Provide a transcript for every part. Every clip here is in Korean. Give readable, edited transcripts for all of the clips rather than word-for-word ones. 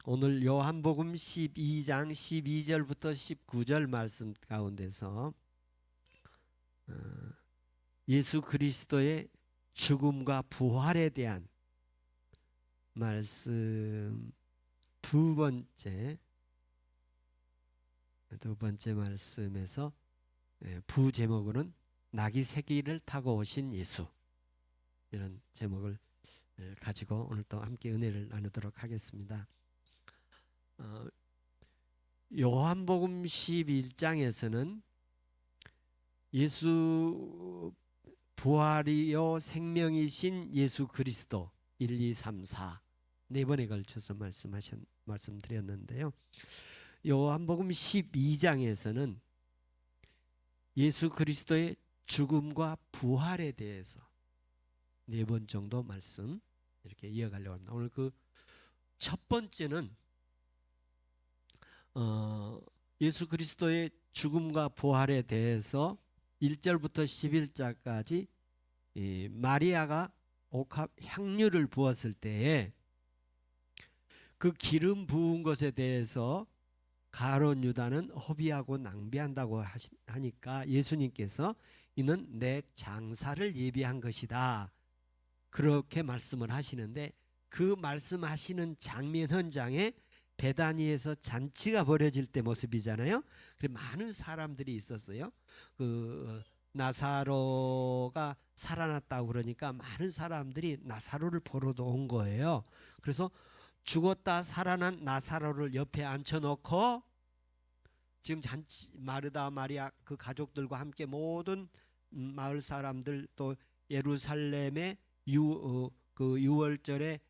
오늘 요한복음 12장 12절부터 19절 말씀 가운데서 예수 그리스도의 죽음과 부활에 대한 말씀 두 번째 말씀에서 부제목으로는 낙이 새끼를 타고 오신 예수, 이런 제목을 가지고 오늘 또 함께 은혜를 나누도록 하겠습니다. 요한복음 11장에서는 예수 부활이요 생명이신 예수 그리스도 1, 2, 3, 4 네 번에 걸쳐서 말씀드렸는데요. 요한복음 12장에서는 예수 그리스도의 죽음과 부활에 대해서 네 번 정도 말씀 이렇게 이어가려고 합니다. 오늘 그 첫 번째는 예수 그리스도의 죽음과 부활에 대해서 1절부터 11절까지 마리아가 옥합 향유를 부었을 때에 그 기름 부은 것에 대해서 가룟 유다는 허비하고 낭비한다고 하니까 예수님께서 이는 내 장사를 예비한 것이다, 그렇게 말씀을 하시는데, 그 말씀하시는 장면 현장에 베다니에서 잔치가 벌어질 때 모습이잖아요. 그래 많은 사람들이 있었어요. 그 나사로가 살아났다고 그러니까 많은 사람들이 나사로를 보러도 온 거예요. 그래서 죽었다 살아난 나사로를 옆에 앉혀놓고 지금 잔치 마르다 마리아 그 가족들과 함께 모든 마을 사람들, 또 예루살렘의 그 유월절에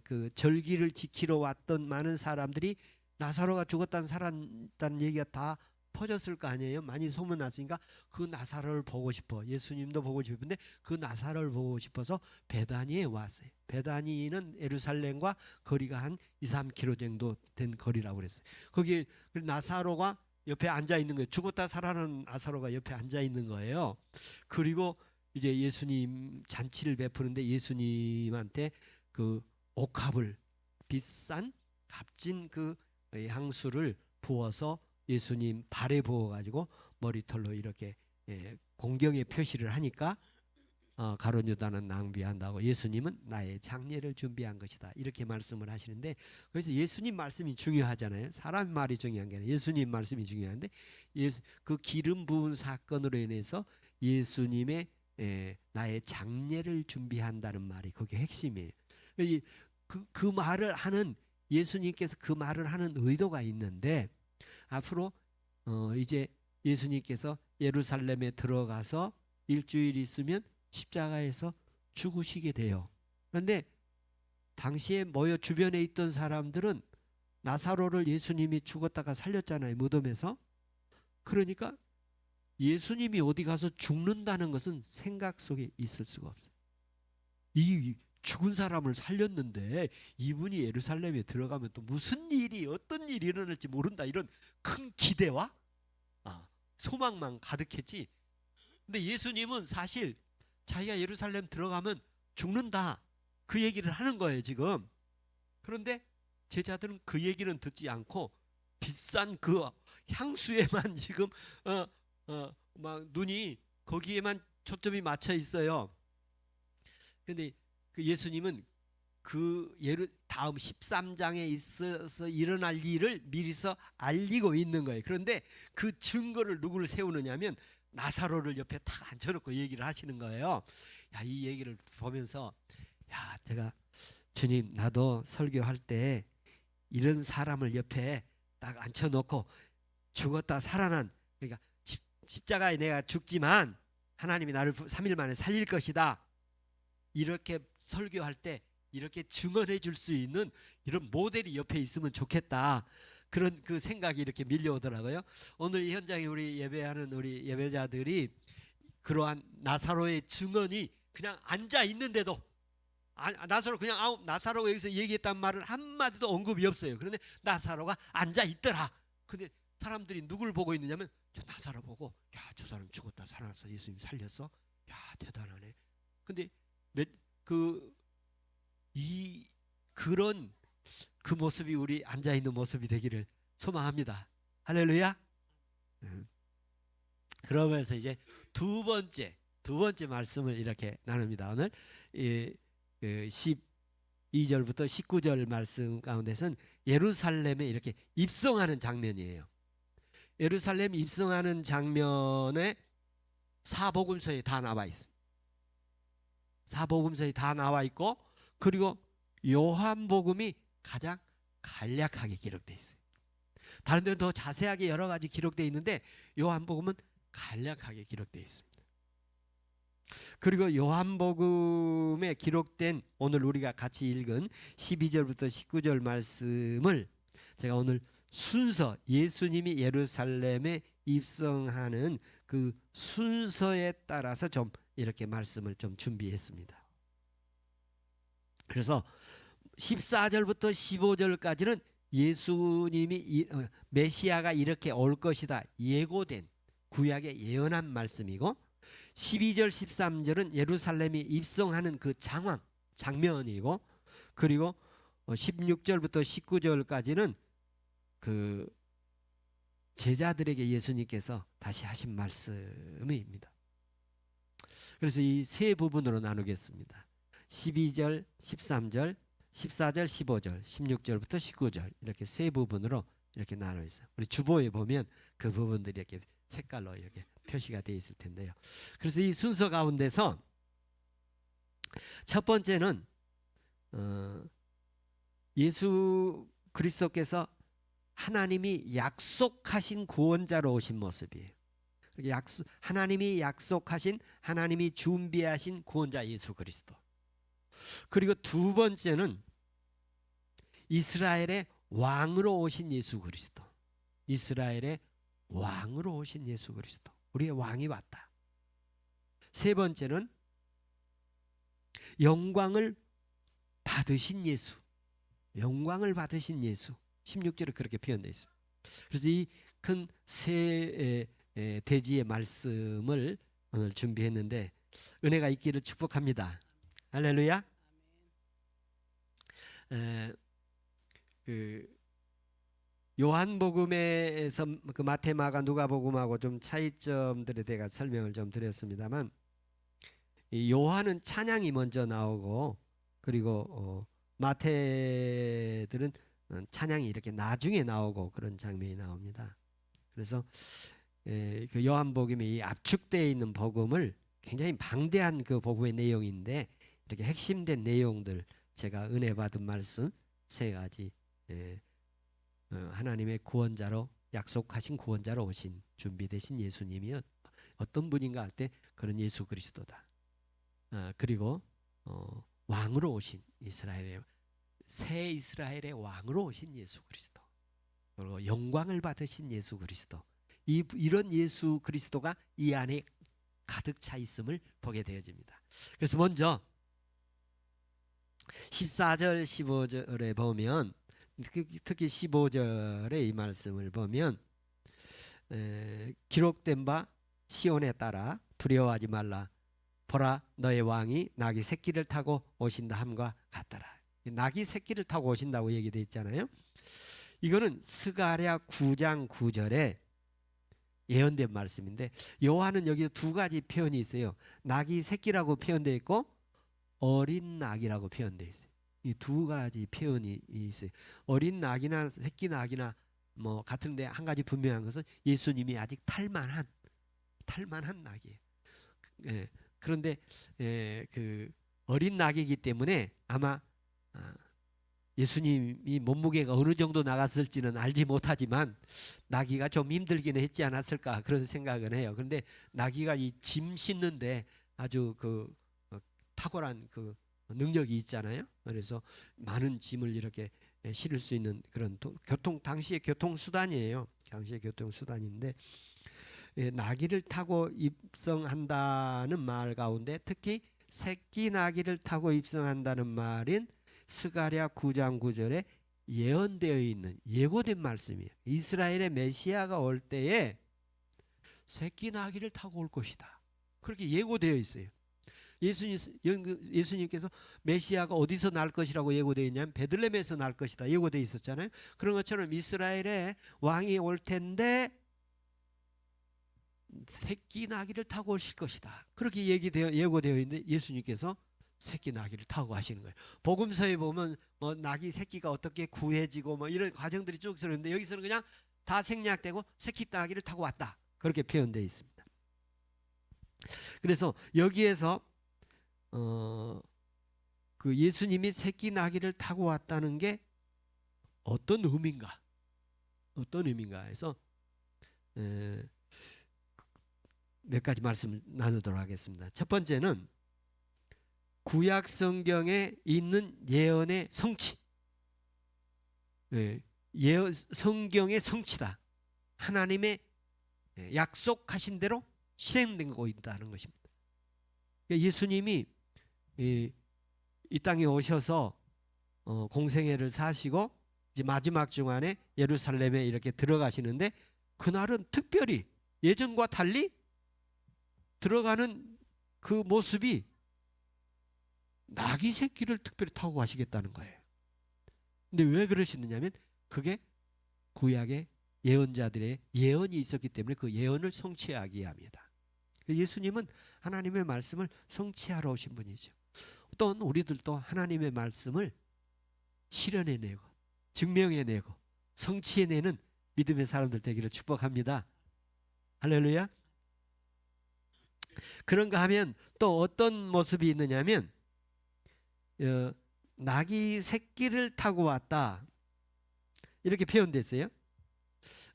그 절기를 지키러 왔던 많은 사람들이 나사로가 죽었다는 살았다는 얘기가 다 퍼졌을 거 아니에요. 많이 소문났으니까 그 나사로를 보고 싶어, 예수님도 보고 싶은데 그 나사로를 보고 싶어서 베다니에 왔어요. 베다니는 예루살렘과 거리가 한 2, 3km 정도 된 거리라고 그랬어요. 거기 나사로가 옆에 앉아 있는 거예요. 죽었다 살아난 나사로가 옆에 앉아 있는 거예요. 그리고 이제 예수님 잔치를 베푸는데 예수님한테 그 옥합을, 비싼 값진 그 향수를 부어서 예수님 발에 부어 가지고 머리털로 이렇게 공경의 표시를 하니까 가룟 유다는 낭비한다고, 예수님은 나의 장례를 준비한 것이다, 이렇게 말씀을 하시는데, 그래서 예수님 말씀이 중요하잖아요. 사람 말이 중요한 게 아니라 예수님 말씀이 중요한데, 그 기름 부은 사건으로 인해서 예수님의 나의 장례를 준비한다는 말이 그게 핵심이에요. 그 말을 하는, 예수님께서 그 말을 하는 의도가 있는데, 앞으로 이제 예수님께서 예루살렘에 들어가서 일주일 있으면 십자가에서 죽으시게 돼요. 그런데 당시에 모여 주변에 있던 사람들은 나사로를 예수님이 죽었다가 살렸잖아요, 무덤에서. 그러니까 예수님이 어디 가서 죽는다는 것은 생각 속에 있을 수가 없어요. 이 죽은 사람을 살렸는데 이분이 예루살렘에 들어가면 또 무슨 일이, 어떤 일이 일어날지 모른다, 이런 큰 기대와 소망만 가득했지. 근데 예수님은 사실 자기가 예루살렘 들어가면 죽는다, 그 얘기를 하는 거예요 지금. 그런데 제자들은 그 얘기는 듣지 않고 비싼 그 향수에만 지금 막 눈이 거기에만 초점이 맞춰 있어요. 근데 그 예수님은 그 다음 13장에 있어서 일어날 일을 미리서 알리고 있는 거예요. 그런데 그 증거를 누구를 세우느냐면 나사로를 옆에 딱 앉혀놓고 얘기를 하시는 거예요. 야, 이 얘기를 보면서 제가 주님, 나도 설교할 때 이런 사람을 옆에 딱 앉혀놓고 죽었다 살아난, 그러니까 십자가에 내가 죽지만 하나님이 나를 3일 만에 살릴 것이다, 이렇게 설교할 때 이렇게 증언해 줄 수 있는 이런 모델이 옆에 있으면 좋겠다, 그런 그 생각이 이렇게 밀려오더라고요. 오늘 이 현장에 우리 예배하는 우리 예배자들이 그러한 나사로의 증언이 그냥 앉아 있는데도, 나사로 그냥 나사로가 여기서 얘기했단 말을 한마디도 언급이 없어요. 그런데 나사로가 앉아 있더라. 근데 사람들이 누굴 보고 있느냐면 저 나사로 보고, 야, 저 사람 죽었다 살아났어, 예수님 살렸어, 야, 대단하네. 근데 그런 그 모습이 우리 앉아 있는 모습이 되기를 소망합니다. 할렐루야. 그러면서 이제 두 번째 말씀을 이렇게 나눕니다. 오늘 12절부터 19절 말씀 가운데서는 예루살렘에 이렇게 입성하는 장면이에요. 예루살렘 입성하는 장면에 사복음서에 다 나와 있습니다. 사복음서에 다 나와 있고, 그리고 요한복음이 가장 간략하게 기록되어 있어요. 다른 데는 더 자세하게 여러 가지 기록되어 있는데 요한복음은 간략하게 기록되어 있습니다. 그리고 요한복음에 기록된 오늘 우리가 같이 읽은 12절부터 19절 말씀을 제가 오늘 순서, 예수님이 예루살렘에 입성하는 그 순서에 따라서 좀 이렇게 말씀을 좀 준비했습니다. 그래서 14절부터 15절까지는 예수님이 메시아가 이렇게 올 것이다 예고된 구약의 예언한 말씀이고, 12절 13절은 예루살렘이 입성하는 그 장면이고, 그리고 16절부터 19절까지는 그 제자들에게 예수님께서 다시 하신 말씀입니다. 그래서 이 세 부분으로 나누겠습니다. 12절, 13절, 14절, 15절, 16절부터 19절 이렇게 세 부분으로 이렇게 나눠 있어요. 우리 주보에 보면 그 부분들이 이렇게 색깔로 이렇게 표시가 되어 있을 텐데요. 그래서 이 순서 가운데서 첫 번째는 예수 그리스도께서 하나님이 약속하신 구원자로 오신 모습이에요. 하나님이 약속하신, 하나님이 준비하신 구원자 예수 그리스도. 그리고 두 번째는 이스라엘의 왕으로 오신 예수 그리스도. 이스라엘의 왕으로 오신 예수 그리스도. 우리의 왕이 왔다. 세 번째는 영광을 받으신 예수. 영광을 받으신 예수. 16절에 그렇게 표현되어 있습니다. 그래서 이 큰 세 대지의 말씀을 오늘 준비했는데 은혜가 있기를 축복합니다. 할렐루야. 그 요한복음에서 그 마태, 마가, 누가복음하고 좀 차이점들에 대해 설명을 좀 드렸습니다만, 이 요한은 찬양이 먼저 나오고, 그리고 마태들은 찬양이 이렇게 나중에 나오고 그런 장면이 나옵니다. 그래서 그 요한복음이 이 압축되어 있는 복음을 굉장히 방대한 그 복음의 내용인데 이렇게 핵심된 내용들, 제가 은혜 받은 말씀 세 가지, 하나님의 구원자로, 약속하신 구원자로 오신 준비되신 예수님이 어떤 분인가 할 때 그런 예수 그리스도다. 그리고 왕으로 오신 새 이스라엘의 왕으로 오신 예수 그리스도, 그리고 영광을 받으신 예수 그리스도, 이런 예수 그리스도가 이 안에 가득 차 있음을 보게 되어집니다. 그래서 먼저 14절 15절에 보면, 특히 15절의 이 말씀을 보면 기록된 바 시온에 따라 두려워하지 말라. 보라, 너의 왕이 나귀 새끼를 타고 오신다 함과 같더라. 나귀 새끼를 타고 오신다고 얘기되어 있잖아요. 이거는 스가랴 9장 9절에 예언된 말씀인데, 요한은 여기 두 가지 표현이 있어요. 나귀 새끼라고 표현되어 있고 어린 낙이라고 표현되어 있어요. 이 두 가지 표현이 있어요. 어린 낙이나 새끼 낙이나 뭐 같은데 한 가지 분명한 것은 예수님이 아직 탈만한 낙이에요. 그런데 그 어린 낙이기 때문에 아마 예수님이 몸무게가 어느 정도 나갔을지는 알지 못하지만 나귀가 좀 힘들기는 했지 않았을까 그런 생각은 해요. 그런데 나귀가 이 짐 싣는데 아주 그 탁월한 그 능력이 있잖아요. 그래서 많은 짐을 이렇게 실을 수 있는 그런 당시의 교통수단이에요. 당시의 교통수단인데, 나귀를 타고 입성한다는 말 가운데 특히 새끼 나귀를 타고 입성한다는 말인 스가랴 9장 9절에 예언되어 있는, 예고된 말씀이에요. 이스라엘의 메시아가 올 때에 새끼 나귀를 타고 올 것이다. 그렇게 예고되어 있어요. 예수님께서 메시아가 어디서 날 것이라고 예고되어 있냐면 베들레헴에서 날 것이다 예고되어 있었잖아요. 그런 것처럼 이스라엘에 왕이 올 텐데 새끼 나귀를 타고 오실 것이다. 그렇게 예고되어 있는데 예수님께서 새끼 나귀를 타고 가시는 거예요. 복음서에 보면 뭐 나귀 새끼가 어떻게 구해지고 뭐 이런 과정들이 쭉 있었는데 여기서는 그냥 다 생략되고 새끼 나귀를 타고 왔다. 그렇게 표현되어 있습니다. 그래서 여기에서 그 예수님이 새끼 나귀를 타고 왔다는 게 어떤 의미인가? 어떤 의미인가 해서 몇 가지 말씀을 나누도록 하겠습니다. 첫 번째는 구약 성경에 있는 예언의 성취. 성경의 성취다. 하나님의 약속하신 대로 실행되고 있다는 것입니다. 예수님이 이 땅에 오셔서 공생애를 사시고 이제 마지막 중간에 예루살렘에 이렇게 들어가시는데 그날은 특별히 예전과 달리 들어가는 그 모습이 나귀 새끼를 특별히 타고 가시겠다는 거예요. 근데 왜 그러시느냐면 그게 구약의 예언자들의 예언이 있었기 때문에 그 예언을 성취하기 위함이다. 예수님은 하나님의 말씀을 성취하러 오신 분이죠. 또한 우리들도 하나님의 말씀을 실현해내고 증명해내고 성취해내는 믿음의 사람들 되기를 축복합니다. 할렐루야. 그런가 하면 또 어떤 모습이 있느냐면 나귀 새끼를 타고 왔다 이렇게 표현됐어요.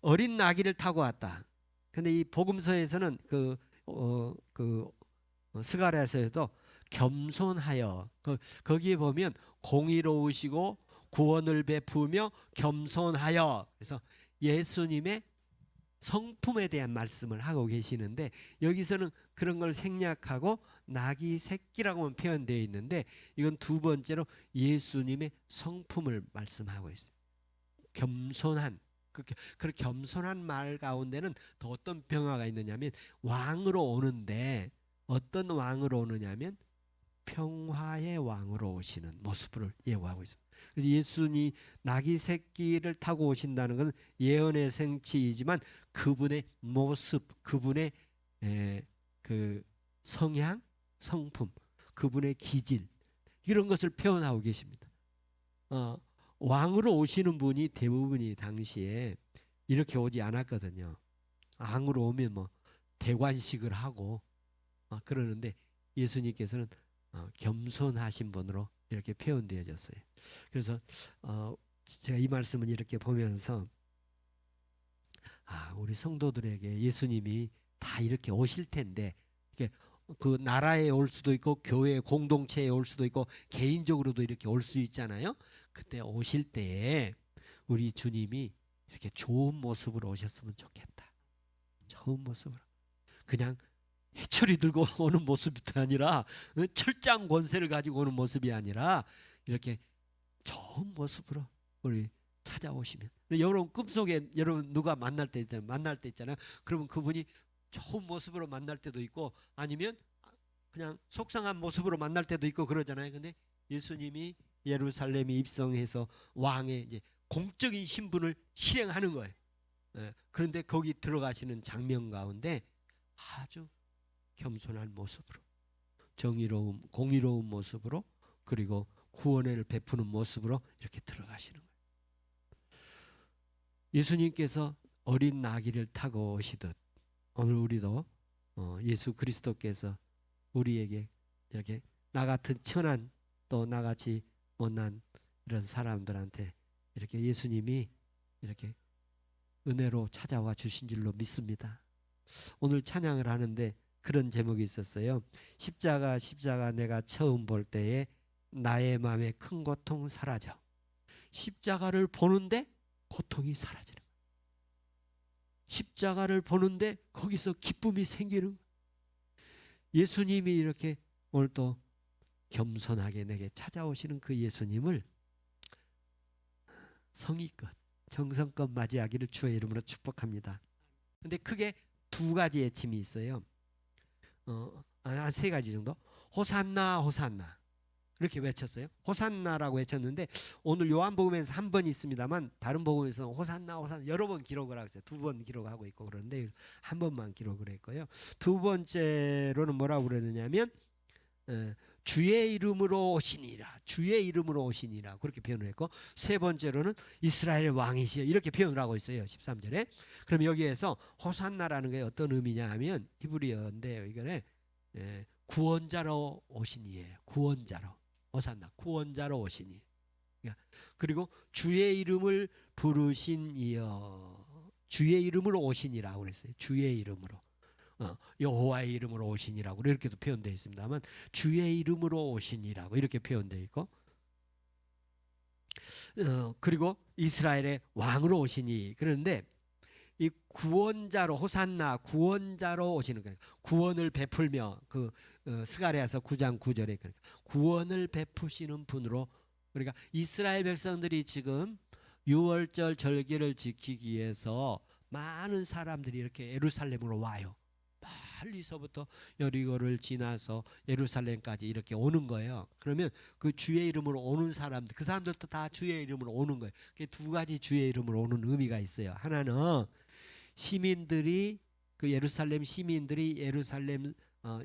어린 나귀를 타고 왔다. 근데 이 복음서에서는 스가랴서에도 겸손하여 거기에 보면 공의로우시고 구원을 베푸며 겸손하여 그래서 예수님의 성품에 대한 말씀을 하고 계시는데 여기서는 그런 걸 생략하고 나귀 새끼라고만 표현되어 있는데 이건 두 번째로 예수님의 성품을 말씀하고 있어요. 겸손한 그 겸손한 말 가운데는 또 어떤 변화가 있느냐면 왕으로 오는데 어떤 왕으로 오느냐면 평화의 왕으로 오시는 모습을 예고하고 있습니다. 그래서 예수님이 나귀 새끼를 타고 오신다는 것은 예언의 성취이지만 그분의 모습, 그분의 그 성향, 성품, 그분의 기질 이런 것을 표현하고 계십니다. 왕으로 오시는 분이 대부분이 당시에 이렇게 오지 않았거든요. 왕으로 오면 뭐 대관식을 하고 그러는데 예수님께서는 겸손하신 분으로 이렇게 표현되어졌어요. 그래서 제가 이 말씀을 이렇게 보면서 우리 성도들에게 예수님이 다 이렇게 오실 텐데 그 나라에 올 수도 있고 교회 공동체에 올 수도 있고 개인적으로도 이렇게 올 수 있잖아요. 그때 오실 때에 우리 주님이 이렇게 좋은 모습으로 오셨으면 좋겠다. 좋은 모습으로 그냥 해초리 들고 오는 모습이 아니라 철장 권세를 가지고 오는 모습이 아니라 이렇게 좋은 모습으로 우리 찾아오시면 여러분 꿈속에 여러분 누가 만날 때 있잖아요. 그러면 그분이 좋은 모습으로 만날 때도 있고 아니면 그냥 속상한 모습으로 만날 때도 있고 그러잖아요. 근데 예수님이 예루살렘에 입성해서 왕의 이제 공적인 신분을 실행하는 거예요. 그런데 거기 들어가시는 장면 가운데 아주 겸손한 모습으로 정의로운 공의로운 모습으로 그리고 구원을 베푸는 모습으로 이렇게 들어가시는 거예요. 예수님께서 어린 나귀를 타고 오시듯 오늘 우리도 예수 그리스도께서 우리에게 이렇게 나 같은 천한 또 나같이 못난 이런 사람들한테 이렇게 예수님이 이렇게 은혜로 찾아와 주신 줄로 믿습니다. 오늘 찬양을 하는데 그런 제목이 있었어요. 십자가 내가 처음 볼 때에 나의 마음에 큰 고통 사라져. 십자가를 보는데 고통이 사라지는 거예요. 십자가를 보는데 거기서 기쁨이 생기는 거예요. 예수님이 이렇게 오늘 또 겸손하게 내게 찾아오시는 그 예수님을 성의껏 정성껏 맞이하기를 주의 이름으로 축복합니다. 근데 크게 두 가지 애침이 있어요. 한 세 가지 정도. 호산나 호산나 이렇게 외쳤어요. 호산나라고 외쳤는데 오늘 요한복음에서 한 번 있습니다만 다른 복음에서 호산나 호산나 여러 번 기록을 하고 있어요. 2번 기록하고 있고 그런데 한 번만 기록을 했고요. 두 번째로는 뭐라고 그러느냐면 주의 이름으로 오시니라, 주의 이름으로 오시니라 그렇게 표현을 했고, 세 번째로는 이스라엘 왕이시여 이렇게 표현을 하고 있어요. 13절에. 그럼 여기에서 호산나라는 게 어떤 의미냐 하면 히브리어인데 이거는 구원자로 오시니예요. 구원자로. 호산나 구원자로 오시니. 그리고 주의 이름을 부르신 이여, 주의 이름으로 오시니라고 그랬어요. 주의 이름으로. 여호와의 이름으로 오시니라고 이렇게도 표현되어 있습니다만 주의 이름으로 오시니라고 이렇게 표현되어 있고, 그리고 이스라엘의 왕으로 오시니. 그런데 이 구원자로, 호산나 구원자로 오시는 거예요. 구원을 베풀며, 그 스가랴서 9장 9절에 그러니까 구원을 베푸시는 분으로. 그러니까 이스라엘 백성들이 지금 유월절 절기를 지키기 위해서 많은 사람들이 이렇게 예루살렘으로 와요. 멀리서부터 여리고를 지나서 예루살렘까지 이렇게 오는 거예요. 그러면 그 주의 이름으로 오는 사람들, 그 사람들도 다 주의 이름으로 오는 거예요. 그게 두 가지 주의 이름으로 오는 의미가 있어요. 하나는 시민들이, 그 예루살렘 시민들이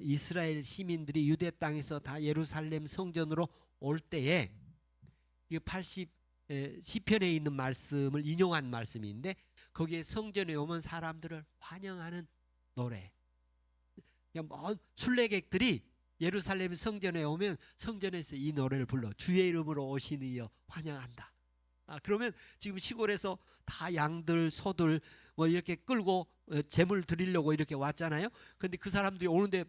이스라엘 시민들이 유대 땅에서 다 예루살렘 성전으로 올 때에 이 10편에 있는 말씀을 인용한 말씀인데 거기에 성전에 오면 사람들을 환영하는 노래. 뭐 순례객들이 예루살렘 성전에 오면 성전에서 이 노래를 불러 주의 이름으로 오시니여 환영한다. 그러면 지금 시골에서 다 양들 소들 뭐 이렇게 끌고 제물 드리려고 이렇게 왔잖아요. 근데 그 사람들이 오는데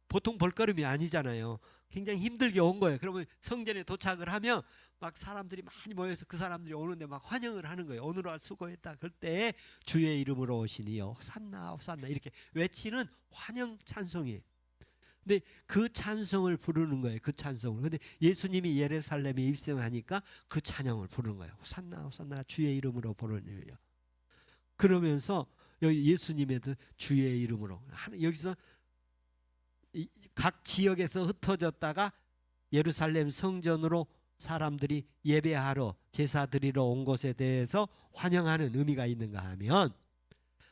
보통 볼거름이 아니잖아요. 굉장히 힘들게 온 거예요. 그러면 성전에 도착을 하면 막 사람들이 많이 모여서 그 사람들이 오는데 막 환영을 하는 거예요. 오늘와 수고했다. 그럴 때 주의 이름으로 오시니요 호산나 호산나 이렇게 외치는 환영 찬송이에요. 근데 그 찬송을 부르는 거예요. 그 찬송을. 근데 예수님이 예루살렘에 입성하니까 그 찬양을 부르는 거예요. 호산나 호산나 주의 이름으로 부르니요. 그러면서 여기 예수님에도 주의 이름으로, 여기서 각 지역에서 흩어졌다가 예루살렘 성전으로 사람들이 예배하러 제사 드리러 온 것에 대해서 환영하는 의미가 있는가 하면,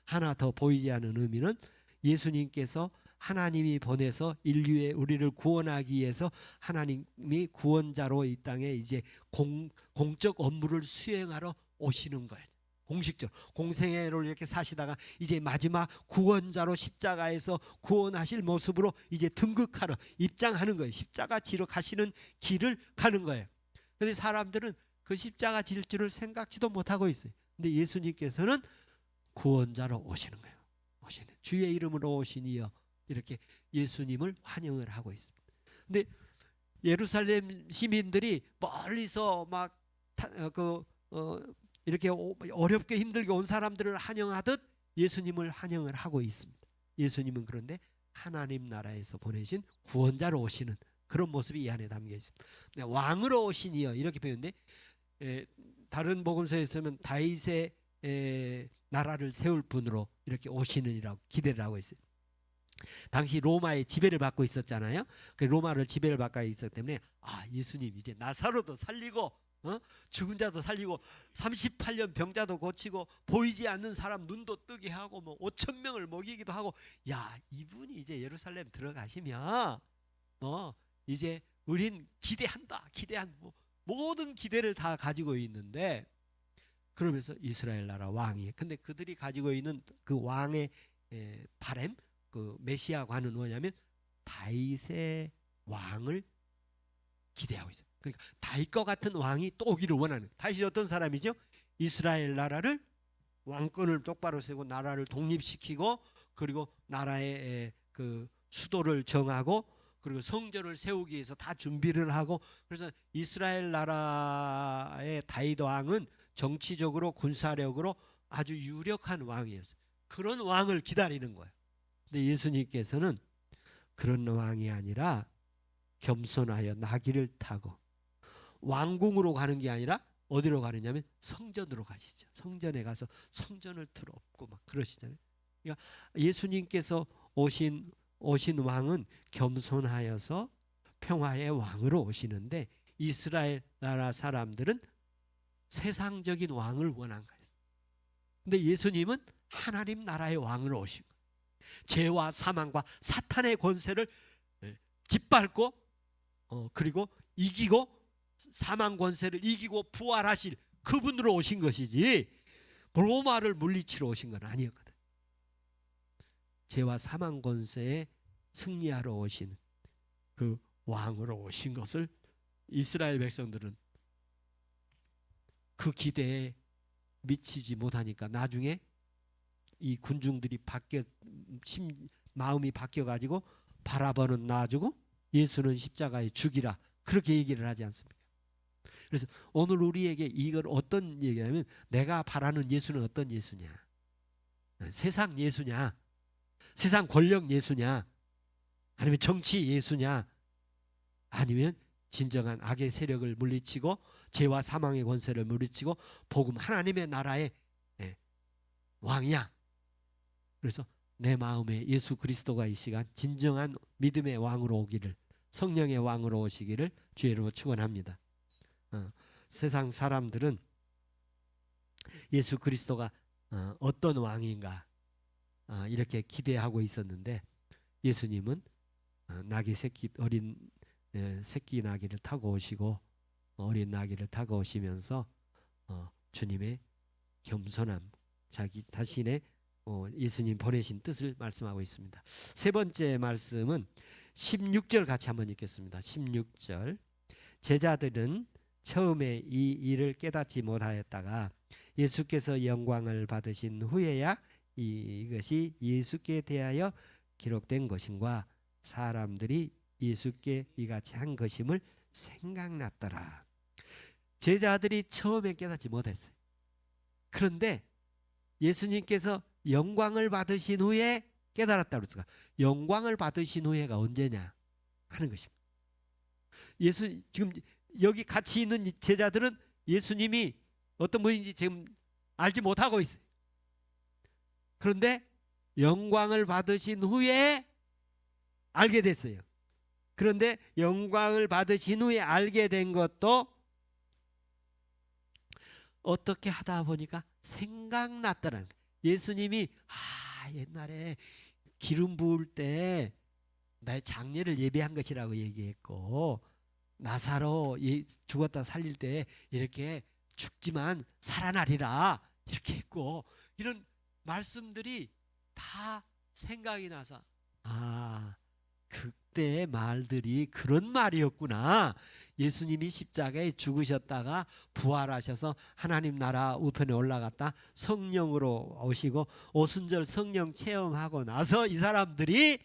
하나 더 보이지 않는 의미는 예수님께서 하나님이 보내서 인류의 우리를 구원하기 위해서 하나님이 구원자로 이 땅에 이제 공적 업무를 수행하러 오시는 거예요. 공식적 공생애를 이렇게 사시다가 이제 마지막 구원자로 십자가에서 구원하실 모습으로 이제 등극하러 입장하는 거예요. 십자가 지러 가시는 길을 가는 거예요. 그런데 사람들은 그 십자가 질 줄을 생각지도 못하고 있어요. 근데 예수님께서는 구원자로 오시는 거예요. 오시는 주의 이름으로 오시니여 이렇게 예수님을 환영을 하고 있습니다. 근데 예루살렘 시민들이 멀리서 막 이렇게 어렵게 힘들게 온 사람들을 환영하듯 예수님을 환영을 하고 있습니다. 예수님은 그런데 하나님 나라에서 보내신 구원자로 오시는 그런 모습이 이 안에 담겨 있습니다. 왕으로 오시니여 이렇게 표현돼. 다른 복음서에서는 다윗의 나라를 세울 분으로 이렇게 오시는이라고 기대를 하고 있어요. 당시 로마의 지배를 받고 있었잖아요. 그 로마를 지배를 받고 있었기 때문에 예수님 이제 나사로도 살리고 죽은 자도 살리고 38년 병자도 고치고 보이지 않는 사람 눈도 뜨게 하고 뭐 5천 명을 먹이기도 하고, 야 이분이 이제 예루살렘 들어가시면 이제 우린 기대한다. 모든 기대를 다 가지고 있는데, 그러면서 이스라엘 나라 왕이, 근데 그들이 가지고 있는 그 왕의 바램, 그 메시아관은 뭐냐면 다윗의 왕을 기대하고 있어요. 그러니까 다윗과 같은 왕이 또 오기를 원하는. 다윗이 어떤 사람이죠? 이스라엘 나라를 왕권을 똑바로 세우고 나라를 독립시키고, 그리고 나라의 그 수도를 정하고, 그리고 성전을 세우기 위해서 다 준비를 하고, 그래서 이스라엘 나라의 다윗 왕은 정치적으로 군사력으로 아주 유력한 왕이었어요. 그런 왕을 기다리는 거예요. 근데 예수님께서는 그런 왕이 아니라 겸손하여 나귀를 타고 왕궁으로 가는 게 아니라 어디로 가느냐면 성전으로 가시죠. 성전에 가서 성전을 틀어엎고 막 그러시잖아요. 그러니까 예수님께서 오신 오신 왕은 겸손하여서 평화의 왕으로 오시는데 이스라엘 나라 사람들은 세상적인 왕을 원한 거예요. 근데 예수님은 하나님 나라의 왕으로 오신 거예요. 죄와 사망과 사탄의 권세를 짓밟고 그리고 이기고 사망 권세를 이기고 부활하실 그분으로 오신 것이지 로마를 물리치러 오신 건 아니었거든. 죄와 사망 권세에 승리하러 오신 그 왕으로 오신 것을 이스라엘 백성들은 그 기대에 미치지 못하니까 나중에 이 군중들이 마음이 바뀌어가지고 바라바는 놔주고 예수는 십자가에 죽이라 그렇게 얘기를 하지 않습니까? 그래서 오늘 우리에게 이걸 어떤 얘기냐면 내가 바라는 예수는 어떤 예수냐? 세상 예수냐? 세상 권력 예수냐? 아니면 정치 예수냐? 아니면 진정한 악의 세력을 물리치고 죄와 사망의 권세를 물리치고 복음 하나님의 나라의 왕이야. 그래서 내 마음에 예수 그리스도가 이 시간 진정한 믿음의 왕으로 오기를, 성령의 왕으로 오시기를 주의 이름으로 축원합니다. 세상 사람들은 예수 그리스도가 어떤 왕인가 이렇게 기대하고 있었는데 예수님은 나귀 새끼 어린 새끼 나귀를 타고 오시고 어린 나귀를 타고 오시면서 주님의 겸손함, 자기 자신의 예수님 보내신 뜻을 말씀하고 있습니다. 세 번째 말씀은 16절 같이 한번 읽겠습니다. 16절 제자들은 처음에 이 일을 깨닫지 못하였다가 예수께서 영광을 받으신 후에야 이것이 예수께 대하여 기록된 것인과 사람들이 예수께 이같이 한 것임을 생각났더라. 제자들이 처음에 깨닫지 못했어요. 그런데 예수님께서 영광을 받으신 후에 깨달았다고 그랬어요. 영광을 받으신 후에가 언제냐 하는 것입니다. 지금 여기 같이 있는 제자들은 예수님이 어떤 분인지 지금 알지 못하고 있어요. 그런데 영광을 받으신 후에 알게 됐어요. 그런데 영광을 받으신 후에 알게 된 것도 어떻게 하다 보니까 생각났더라는 거예요. 예수님이 옛날에 기름 부을 때 나의 장례를 예비한 것이라고 얘기했고 나사로 죽었다 살릴 때 이렇게 죽지만 살아나리라 이렇게 했고 이런 말씀들이 다 생각이 나서 그때의 말들이 그런 말이었구나. 예수님이 십자가에 죽으셨다가 부활하셔서 하나님 나라 우편에 올라갔다 성령으로 오시고 오순절 성령 체험하고 나서 이 사람들이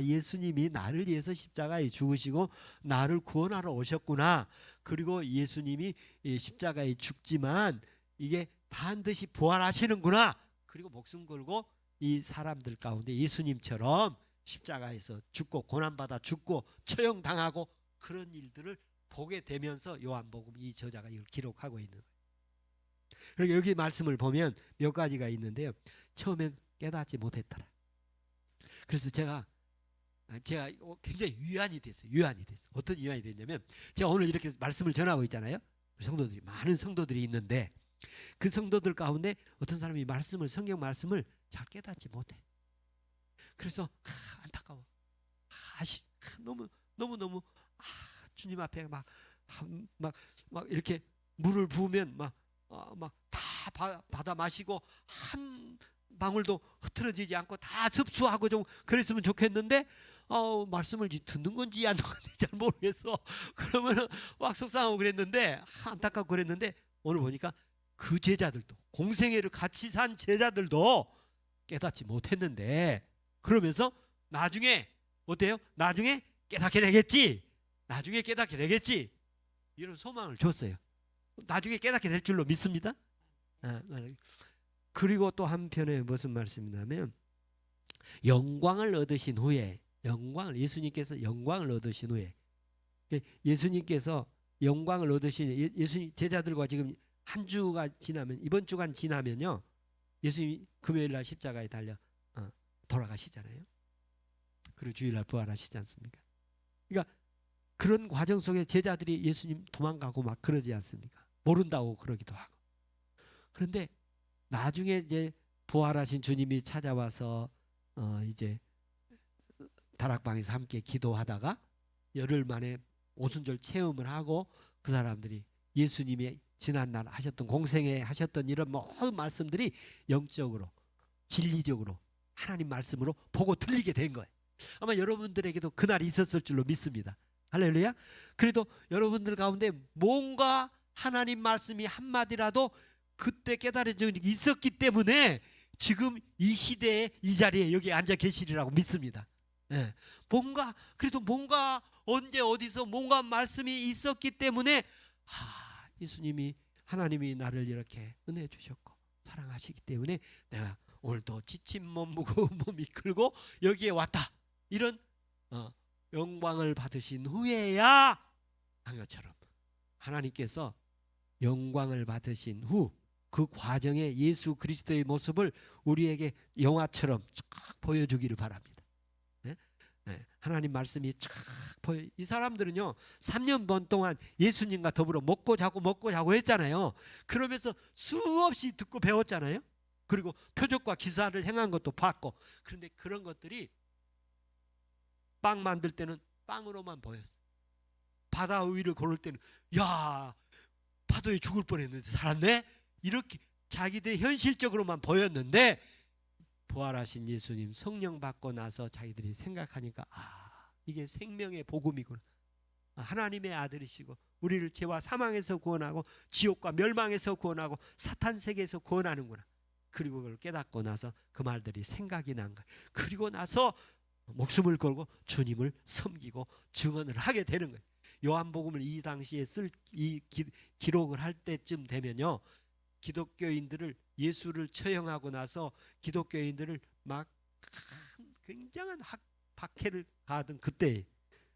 예수님이 나를 위해서 십자가에 죽으시고 나를 구원하러 오셨구나. 그리고 예수님이 십자가에 죽지만 이게 반드시 부활하시는구나. 그리고 목숨 걸고 이 사람들 가운데 예수님처럼 십자가에서 죽고 고난받아 죽고 처형당하고 그런 일들을 보게 되면서 요한복음 이 저자가 이걸 기록하고 있는 거예요. 그리고 여기 말씀을 보면 몇 가지가 있는데요. 처음엔 깨닫지 못했더라. 그래서 제가 굉장히 위안이 됐어요. 어떤 위안이 됐냐면 제가 오늘 이렇게 말씀을 전하고 있잖아요. 성도들이 많은 성도들이 있는데 그 성도들 가운데 어떤 사람이 성경 말씀을 잘 깨닫지 못해. 그래서 안타까워. 너무 주님 앞에 막 이렇게 물을 부으면 막 다 받아 마시고 한 방울도 흐트러지지 않고 다 섭수하고 좀 그랬으면 좋겠는데 말씀을 듣는 건지 안 듣는 건지 잘 모르겠어. 그러면은 막 속상하고 그랬는데 안타깝고 그랬는데 오늘 보니까 그 제자들도 공생애를 같이 산 제자들도 깨닫지 못했는데 그러면서 나중에 어때요? 나중에 깨닫게 되겠지. 이런 소망을 줬어요. 나중에 깨닫게 될 줄로 믿습니다. 그리고 또 한편에 무슨 말씀이냐면 영광을 얻으신 후에 예수님께서 영광을 얻으신 후에 예수님께서 영광을 얻으신 예수님 제자들과 지금 한 주가 지나면 이번 주간 지나면요 예수님이 금요일 날 십자가에 달려 돌아가시잖아요. 그리고 주일날 부활하시지 않습니까? 그러니까 그런 과정 속에 제자들이 예수님 도망가고 막 그러지 않습니까? 모른다고 그러기도 하고. 그런데 나중에 이제 부활하신 주님이 찾아와서 이제 다락방에서 함께 기도하다가 열흘 만에 오순절 체험을 하고 그 사람들이 예수님이 지난날 하셨던 공생에 하셨던 이런 모든 말씀들이 영적으로 진리적으로 하나님 말씀으로 보고 들리게 된 거예요. 아마 여러분들에게도 그날이 있었을 줄로 믿습니다. 할렐루야. 그래도 여러분들 가운데 뭔가 하나님 말씀이 한마디라도 그때 깨달은 적이 있었기 때문에 지금 이 시대에 이 자리에 여기 앉아 계시리라고 믿습니다. 네. 뭔가 언제 어디서 뭔가 말씀이 있었기 때문에 예수님이 하나님이 나를 이렇게 은혜 주셨고 사랑하시기 때문에 내가 오늘도 지친 몸 무거운 몸 이끌고 여기에 왔다. 이런 영광을 받으신 후에야 한 것처럼 하나님께서 영광을 받으신 후 그 과정에 예수 그리스도의 모습을 우리에게 영화처럼 쫙 보여주기를 바랍니다. 네? 네. 하나님 말씀이 쫙 보여. 이 사람들은요 3년 반 동안 예수님과 더불어 먹고 자고 했잖아요. 그러면서 수없이 듣고 배웠잖아요. 그리고 표적과 기사를 행한 것도 봤고. 그런데 그런 것들이 빵 만들 때는 빵으로만 보였어. 바다 위를 걸을 때는 야 파도에 죽을 뻔했는데 살았네. 이렇게 자기들이 현실적으로만 보였는데 부활하신 예수님 성령 받고 나서 자기들이 생각하니까 이게 생명의 복음이구나. 하나님의 아들이시고 우리를 죄와 사망에서 구원하고 지옥과 멸망에서 구원하고 사탄 세계에서 구원하는구나. 그리고 그걸 깨닫고 나서 그 말들이 생각이 난 거예요. 그리고 나서 목숨을 걸고 주님을 섬기고 증언을 하게 되는 거예요. 요한복음을 이 당시에 기록을 할 때쯤 되면요 기독교인들을 예수를 처형하고 나서 기독교인들을 막 굉장한 박해를 가하던 그때.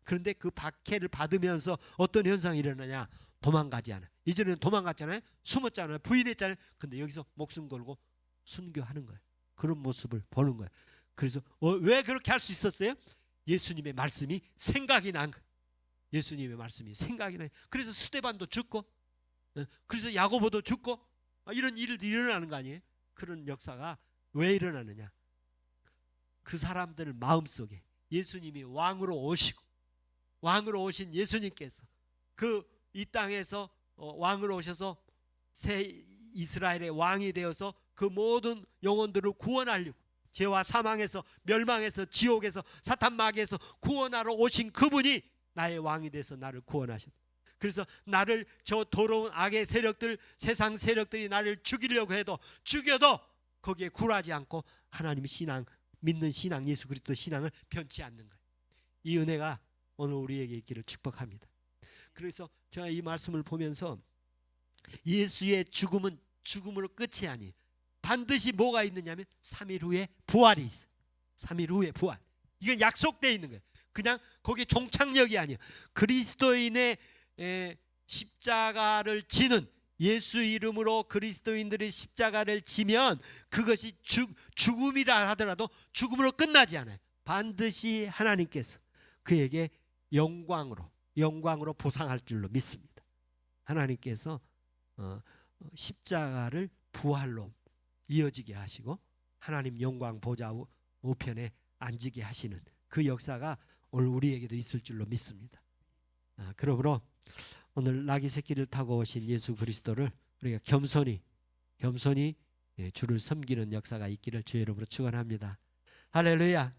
그런데 그 박해를 받으면서 어떤 현상이 일어나냐? 도망가지 않아. 이전에는 도망갔잖아요. 숨었잖아요. 부인했잖아요. 근데 여기서 목숨 걸고 순교하는 거예요. 그런 모습을 보는 거예요. 그래서 왜 그렇게 할 수 있었어요? 예수님의 말씀이 생각이 난 거예요. 예수님의 말씀이 생각이 나요. 그래서 스데반도 죽고 그래서 야고보도 죽고 이런 일들이 일어나는 거 아니에요? 그런 역사가 왜 일어나느냐? 그 사람들 마음속에 예수님이 왕으로 오시고 왕으로 오신 예수님께서 그 이 땅에서 왕으로 오셔서 새 이스라엘의 왕이 되어서 그 모든 영혼들을 구원하려고 죄와 사망에서 멸망에서 지옥에서 사탄 마귀에서 구원하러 오신 그분이 나의 왕이 돼서 나를 구원하셨다. 그래서 나를 저 더러운 악의 세력들 세상 세력들이 나를 죽이려고 해도 죽여도 거기에 굴하지 않고 하나님 신앙 믿는 신앙 예수 그리스도 신앙을 변치 않는 거예요. 이 은혜가 오늘 우리에게 있기를 축복합니다. 그래서 제가 이 말씀을 보면서 예수의 죽음은 죽음으로 끝이 아니에요. 반드시 뭐가 있느냐면 3일 후에 부활이 있어요. 3일 후에 부활. 이건 약속되어 있는 거예요. 그냥 거기에 종착역이 아니에요. 그리스도인의 십자가를 지는 예수 이름으로 그리스도인들의 십자가를 지면 그것이 죽음이라 하더라도 죽음으로 끝나지 않아요. 반드시 하나님께서 그에게 영광으로 보상할 줄로 믿습니다. 하나님께서 십자가를 부활로 이어지게 하시고 하나님 영광 보좌 우편에 앉게 하시는 그 역사가 오늘 우리에게도 있을 줄로 믿습니다. 그러므로 오늘 나귀 새끼를 타고 오신 예수 그리스도를 우리가 겸손히 주를 섬기는 역사가 있기를 주의 이름으로 축원합니다. 할렐루야.